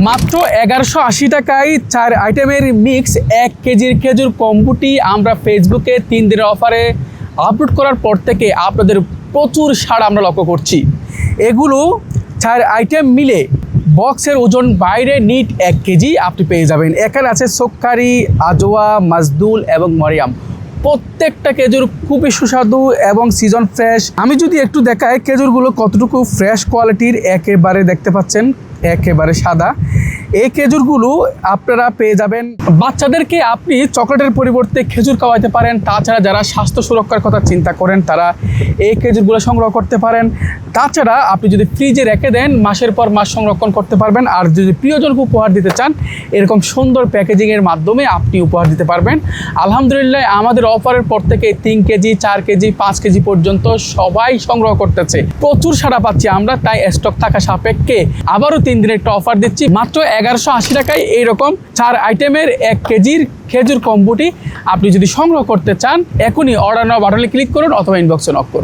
মাত্র 1180 টাকায় 4 আইটেমের মিক্স 1 কেজির খেজুর কম্বুটি আমরা ফেসবুকে 3 দিনের অফারে আপলোড করার পর থেকে আপনাদের প্রচুর সাড়া আমরা লক্ষ্য করছি। এগুলো 4 আইটেম মিলে বক্সের ওজন বাইরে নিট 1 কেজি আপনি পেয়ে যাবেন। এখানে আছে সোক্কারি, আজওয়া, মাজদুল এবং মরিয়াম। প্রত্যেকটা খেজুর খুবই সুস্বাদু এবং সিজন ফ্রেশ। আমি যদি একটু দেখাই খেজুরগুলো কতটুকু ফ্রেশ কোয়ালিটির, একেবারে দেখতে পাচ্ছেন একেবারে সাদা। এই খেজুরগুলো আপনারা পেয়ে যাবেন। বাচ্চাদেরকে আপনি চকলেটের পরিবর্তে খেজুর খাওয়াতে পারেন। তাছাড়া যারা স্বাস্থ্য সুরক্ষার কথা চিন্তা করেন তারা এই খেজুরগুলো সংগ্রহ করতে পারেন। তাছাড়া আপনি যদি ফ্রিজে রেখে দেন মাসের পর মাস সংরক্ষণ করতে পারবেন। আর যদি প্রিয়জনকে উপহার দিতে চান এরকম সুন্দর প্যাকেজিংয়ের মাধ্যমে আপনি উপহার দিতে পারবেন। আলহামদুলিল্লাহ আমাদের অফারের পর থেকে 3 কেজি, 4 কেজি, 5 কেজি পর্যন্ত সবাই সংগ্রহ করতেছে। প্রচুর সাড়া পাচ্ছি আমরা, তাই স্টক থাকা সাপেক্ষে আবারও 3 দিনের একটা অফার দিচ্ছি। মাত্র 1180 টাকায় এইরকম 4 আইটেমের 1 কেজির খেজুর কম্বুটি আপনি যদি সংগ্রহ করতে চান এখনই অর্ডার নাও বাটনে ক্লিক করুন অথবা ইনবক্সে নক করুন।